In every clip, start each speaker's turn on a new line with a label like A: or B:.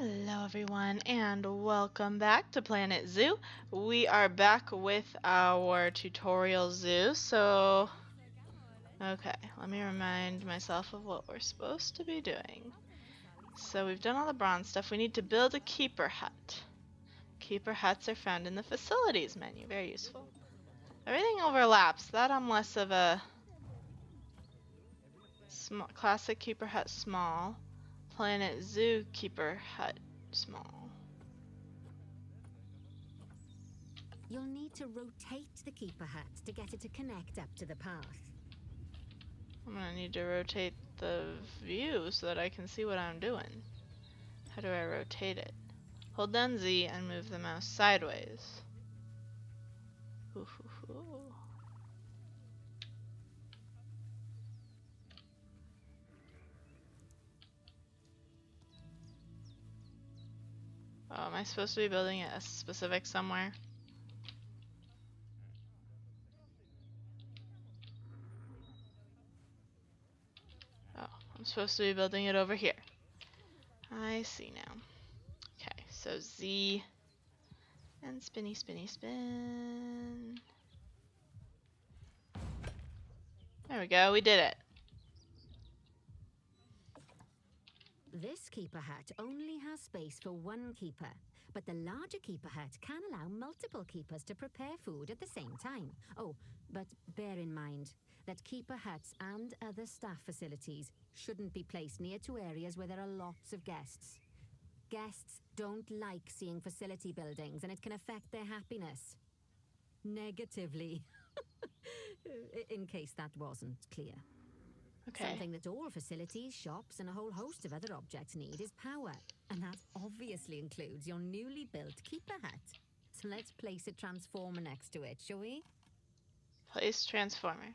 A: Hello everyone and welcome back to Planet Zoo. We are back with our tutorial zoo, okay, let me remind myself of what we're supposed to be doing. So we've done all the bronze stuff. We need to build a keeper hut. Keeper huts are found in the facilities menu, very useful. Everything overlaps. That I'm less of a classic keeper hut small, Planet Zoo keeper hut small.
B: You'll need to rotate the keeper hut to get it to connect up to the path.
A: I'm gonna need to rotate the view so that I can see what I'm doing. How do I rotate it? Hold down Z and move the mouse sideways. Ooh, ooh, ooh. Oh, am I supposed to be building it a specific somewhere? Oh, I'm supposed to be building it over here. I see now. Okay, so Z and spinny, spinny, spin. There we go, we did it.
B: This keeper hut only has space for one keeper, but the larger keeper hut can allow multiple keepers to prepare food at the same time. Oh, but bear in mind that keeper huts and other staff facilities shouldn't be placed near to areas where there are lots of guests. Guests don't like seeing facility buildings, and it can affect their happiness. Negatively. In case that wasn't clear.
A: Okay.
B: Something that all facilities, shops, and a whole host of other objects need is power. And that obviously includes your newly built keeper hut. So let's place a transformer next to it, shall we?
A: Place transformer.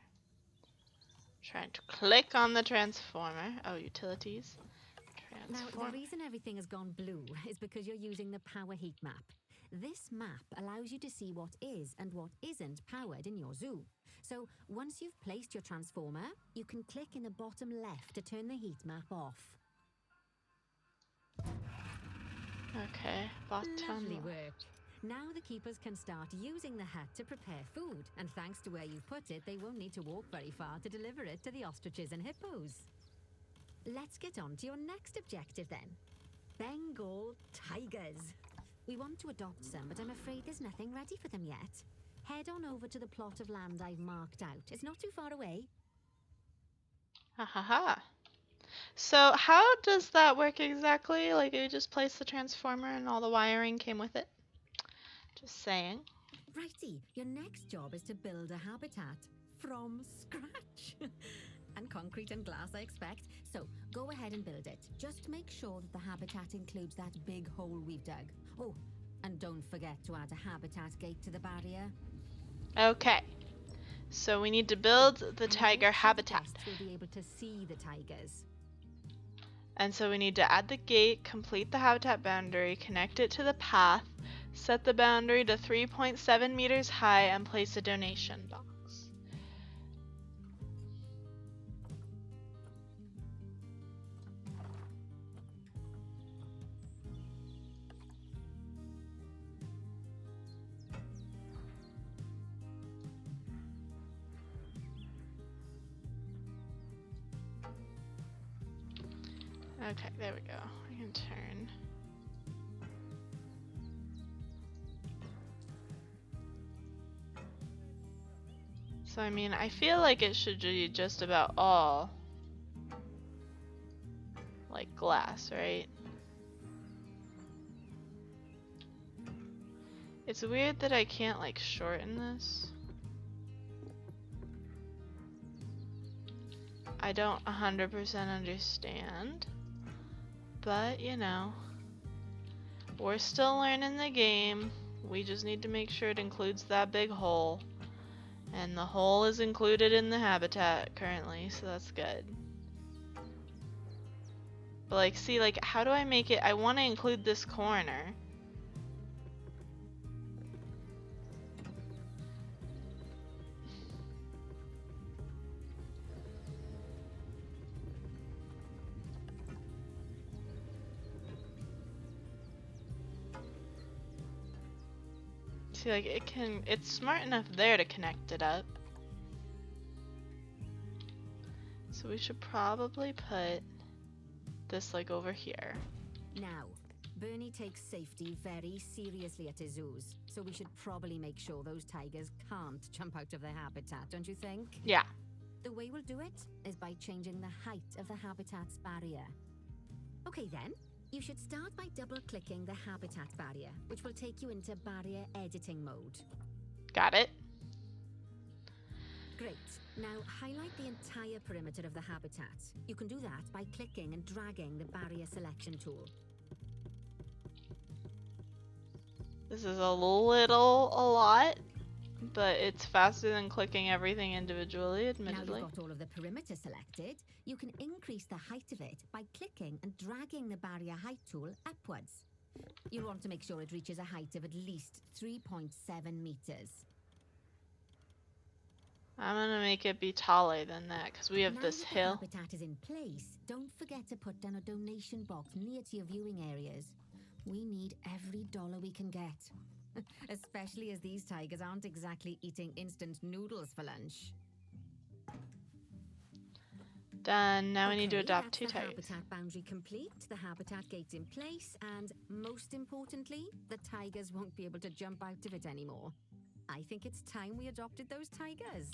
A: Trying to click on the transformer. Oh, utilities.
B: Now, the reason everything has gone blue is because you're using the power heat map. This map allows you to see what is and what isn't powered in your zoo. So once you've placed your transformer, you can click in the bottom left to turn the heat map off.
A: Okay, bottom.
B: Lovely work. Now the keepers can start using the hut to prepare food, and thanks to where you've put it, they won't need to walk very far to deliver it to the ostriches and hippos. Let's get on to your next objective then. Bengal tigers. We want to adopt some, but I'm afraid there's nothing ready for them yet. Head on over to the plot of land I've marked out. It's not too far away.
A: Ha ha ha. So how does that work exactly? Like you just place the transformer and all the wiring came with it? Just saying.
B: Righty, your next job is to build a habitat from scratch. And concrete and glass, I expect. So go ahead and build it. Just make sure that the habitat includes that big hole we've dug. Oh, and don't forget to add a habitat gate to the barrier.
A: Okay. So we need to build the tiger habitat.
B: We'll be able to see the tigers.
A: And so we need to add the gate, complete the habitat boundary, connect it to the path, set the boundary to 3.7 meters high, and place a donation box. Okay, there we go. I can turn. So I mean, I feel like it should be just about all like glass, right? It's weird that I can't like shorten this. I don't 100% understand, but you know, we're still learning the game. We just need to make sure it includes that big hole. And the hole is included in the habitat currently, so that's good. But like, see, like, how do I make it? I want to include this corner. See, like, it's smart enough there to connect it up. So we should probably put this, like, over here.
B: Now, Bernie takes safety very seriously at his zoos, so we should probably make sure those tigers can't jump out of their habitat, don't you think?
A: Yeah.
B: The way we'll do it is by changing the height of the habitat's barrier. Okay then, you should start by double-clicking the habitat barrier, which will take you into barrier editing mode.
A: Got it.
B: Great. Now highlight the entire perimeter of the habitat. You can do that by clicking and dragging the barrier selection tool.
A: This is a lot, but it's faster than clicking everything individually, admittedly.
B: Now you've got all of the perimeter selected, you can increase the height of it by clicking and dragging the barrier height tool upwards. You'll want to make sure it reaches a height of at least 3.7 meters.
A: I'm gonna make it be taller than that because we have
B: Now
A: this
B: that
A: hill.
B: the habitat is in place, don't forget to put down a donation box near to your viewing areas. We need every dollar we can get. Especially as these tigers aren't exactly eating instant noodles for lunch.
A: Done. Now we need to
B: Okay,
A: adopt
B: that's
A: 2
B: the
A: tigers.
B: habitat boundary complete, the habitat gate's in place, and most importantly, the tigers won't be able to jump out of it anymore. I think it's time we adopted those tigers.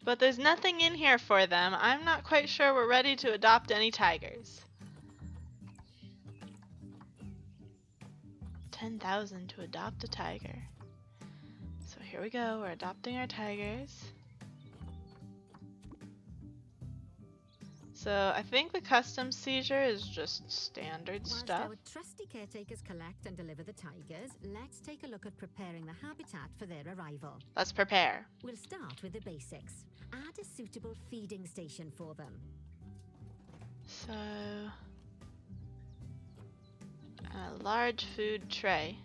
A: But there's nothing in here for them. I'm not quite sure we're ready to adopt any tigers. 10,000 to adopt a tiger. So here we go. We're adopting our tigers. So I think the custom seizure is just standard
B: Whilst
A: stuff.
B: our trusty caretakers collect and deliver the tigers, let's take a look at preparing the habitat for their arrival.
A: Let's prepare.
B: We'll start with the basics. Add a suitable feeding station for them.
A: So a large food tray.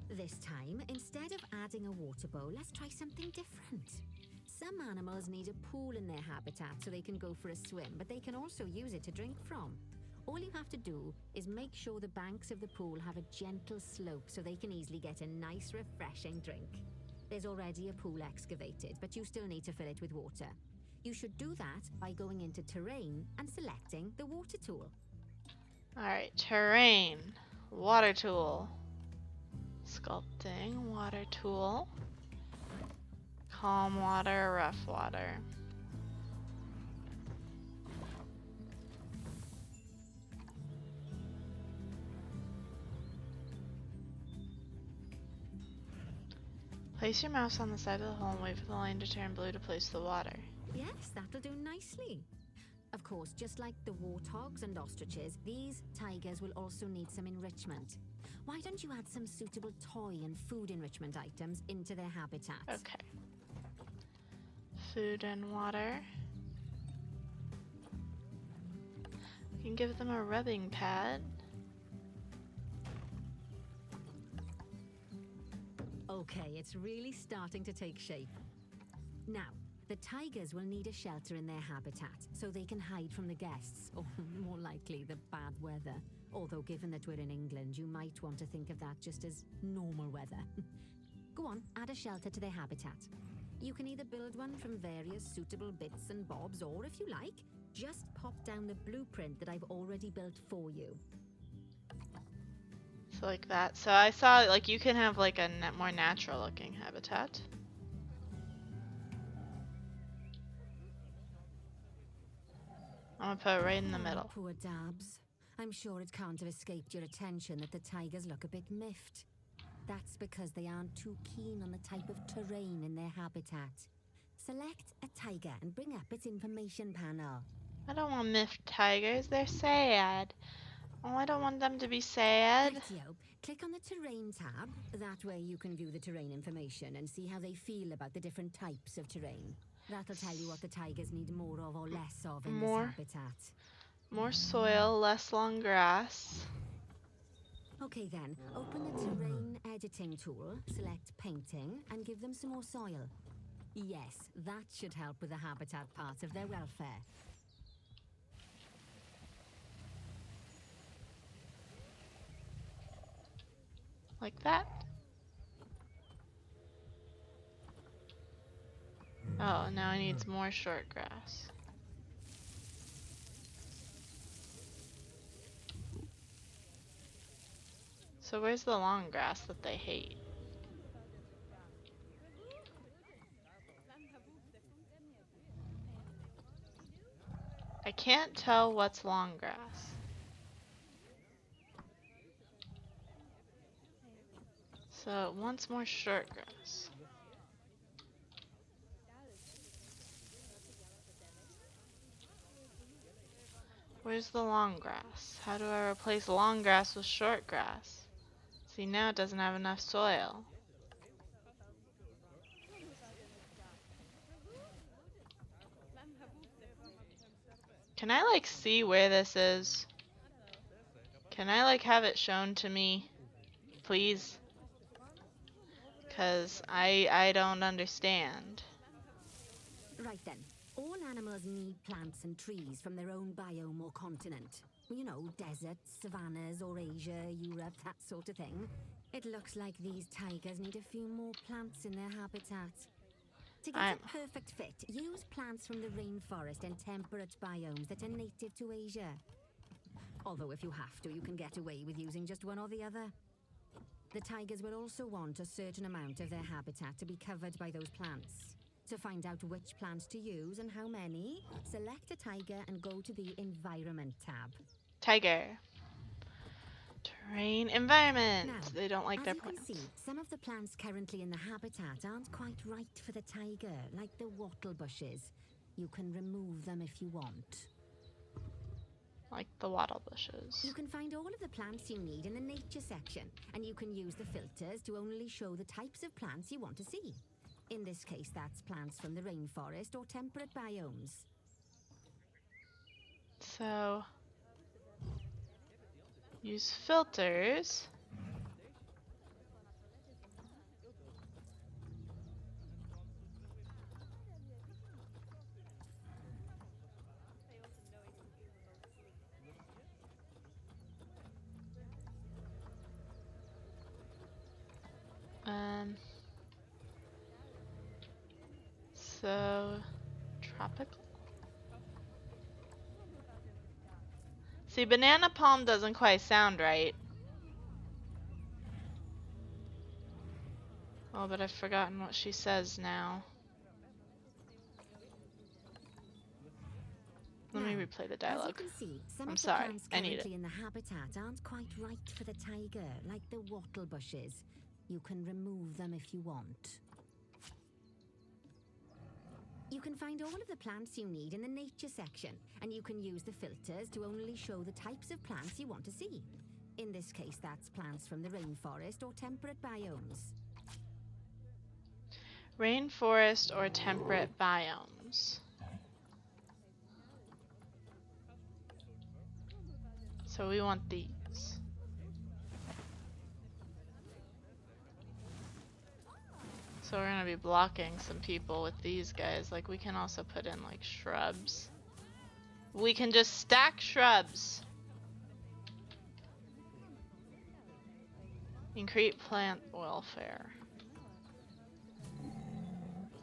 B: This time, instead of adding a water bowl, let's try something different. Some animals need a pool in their habitat so they can go for a swim, but they can also use it to drink from. All you have to do is make sure the banks of the pool have a gentle slope so they can easily get a nice, refreshing drink. There's already a pool excavated, but you still need to fill it with water. You should do that by going into Terrain and selecting the water tool.
A: Alright, terrain. Water tool. Sculpting. Water tool. Calm water, rough water. Place your mouse on the side of the hole and wait for the line to turn blue to place the water.
B: Yes, that'll do nicely. Of course, just like the warthogs and ostriches, these tigers will also need some enrichment. Why don't you add some suitable toy and food enrichment items into their habitat?
A: Okay. Food and water. We can give them a rubbing pad.
B: Okay, it's really starting to take shape. Now, the tigers will need a shelter in their habitat so they can hide from the guests, or more likely the bad weather. Although given that we're in England, you might want to think of that just as normal weather. Go on, add a shelter to their habitat. You can either build one from various suitable bits and bobs, or if you like, just pop down the blueprint that I've already built for you.
A: So like that. So I saw like you can have like a more natural looking habitat. I'm gonna put it right in the middle.
B: Poor Dabs. I'm sure it can't have escaped your attention that the tigers look a bit miffed. That's because they aren't too keen on the type of terrain in their habitat. Select a tiger and bring up its information panel.
A: I don't want miffed tigers, they're sad. Oh, I don't want them to be sad.
B: Rightio. Click on the terrain tab. That way you can view the terrain information and see how they feel about the different types of terrain. That'll tell you what the tigers need more of or less of in this habitat.
A: More soil, less long grass.
B: Okay then, open the terrain editing tool, select painting, and give them some more soil. Yes, that should help with the habitat part of their welfare.
A: Like that. Oh, now I need more short grass. So where's the long grass that they hate? I can't tell what's long grass. So it wants more short grass. Where's the long grass? How do I replace long grass with short grass? See, now it doesn't have enough soil. Can I like see where this is? Can I like have it shown to me? Please? Cause I don't understand.
B: Right then. All animals need plants and trees from their own biome or continent. You know, deserts, savannas, or Asia, Europe, that sort of thing. It looks like these tigers need a few more plants in their habitat. To get a perfect fit, use plants from the rainforest and temperate biomes that are native to Asia. Although if you have to, you can get away with using just one or the other. The tigers will also want a certain amount of their habitat to be covered by those plants. To find out which plants to use and how many, select a tiger and go to the Environment tab.
A: Tiger. Terrain, environment.
B: Now,
A: they don't like their
B: as you
A: plants.
B: can see, some of the plants currently in the habitat aren't quite right for the tiger, like the wattle bushes. You can remove them if you want.
A: Like the wattle bushes.
B: You can find all of the plants you need in the nature section, and you can use the filters to only show the types of plants you want to see. In this case, that's plants from the rainforest or temperate biomes.
A: So, use filters. So, tropical? See, banana palm doesn't quite sound right. Oh, but I've forgotten what she says now. Let me replay the dialogue.
B: As you can see, some
A: I'm
B: of the
A: sorry,
B: plants
A: I need it.
B: currently in the habitat aren't quite right for the tiger, like the wattle bushes. You can remove them if you want. You can find all of the plants you need in the nature section, and you can use the filters to only show the types of plants you want to see. In this case, that's plants from the rainforest or temperate biomes.
A: Rainforest or temperate biomes. So we want these. So we're gonna be blocking some people with these guys. Like, we can also put in like shrubs. We can just stack shrubs. Increase plant welfare.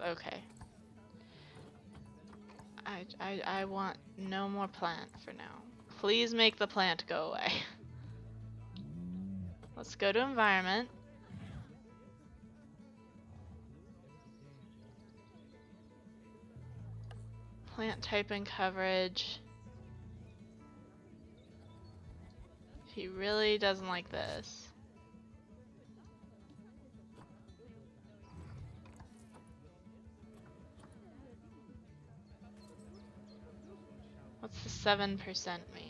A: Okay. I want no more plant for now. Please make the plant go away. Let's go to environment. Plant type and coverage. He really doesn't like this. What's the 7% mean?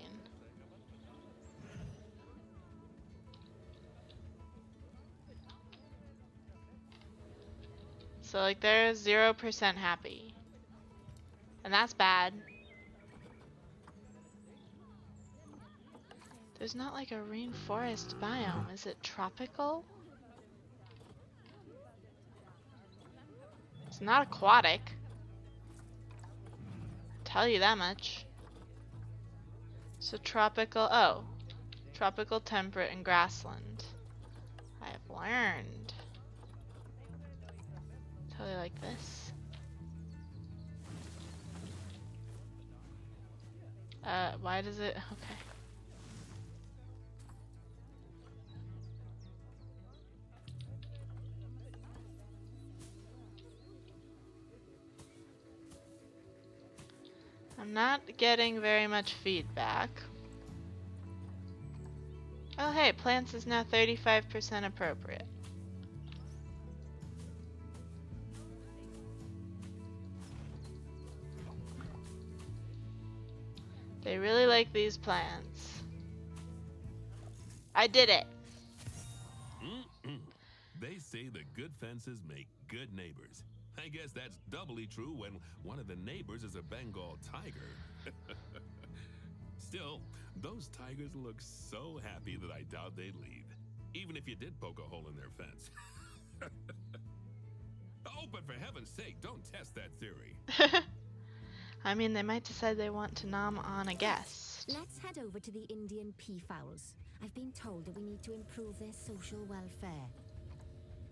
A: So like they're 0% happy. And that's bad. There's not like a rainforest biome. Is it tropical? It's not aquatic. I'll tell you that much. So tropical, oh. Tropical, temperate, and grassland. I have learned. Totally like this. Why does it? Okay. I'm not getting very much feedback. Oh hey, plants is now 35% appropriate. They really like these plants. I did it!
C: They say the good fences make good neighbors. I guess that's doubly true when one of the neighbors is a Bengal tiger. Still, those tigers look so happy that I doubt they'd leave, even if you did poke a hole in their fence. Oh, but for heaven's sake, don't test that theory.
A: I mean, they might decide they want to nom on a guest.
B: Let's head over to the Indian peafowls. I've been told that we need to improve their social welfare.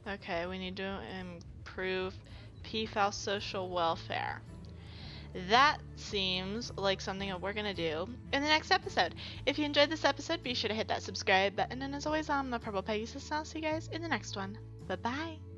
A: Okay, we need to improve peafowl social welfare. That seems like something that we're gonna do in the next episode. If you enjoyed this episode, be sure to hit that subscribe button, and as always, I'm the Purple Pegasus, and I'll see you guys in the next one. Bye-bye!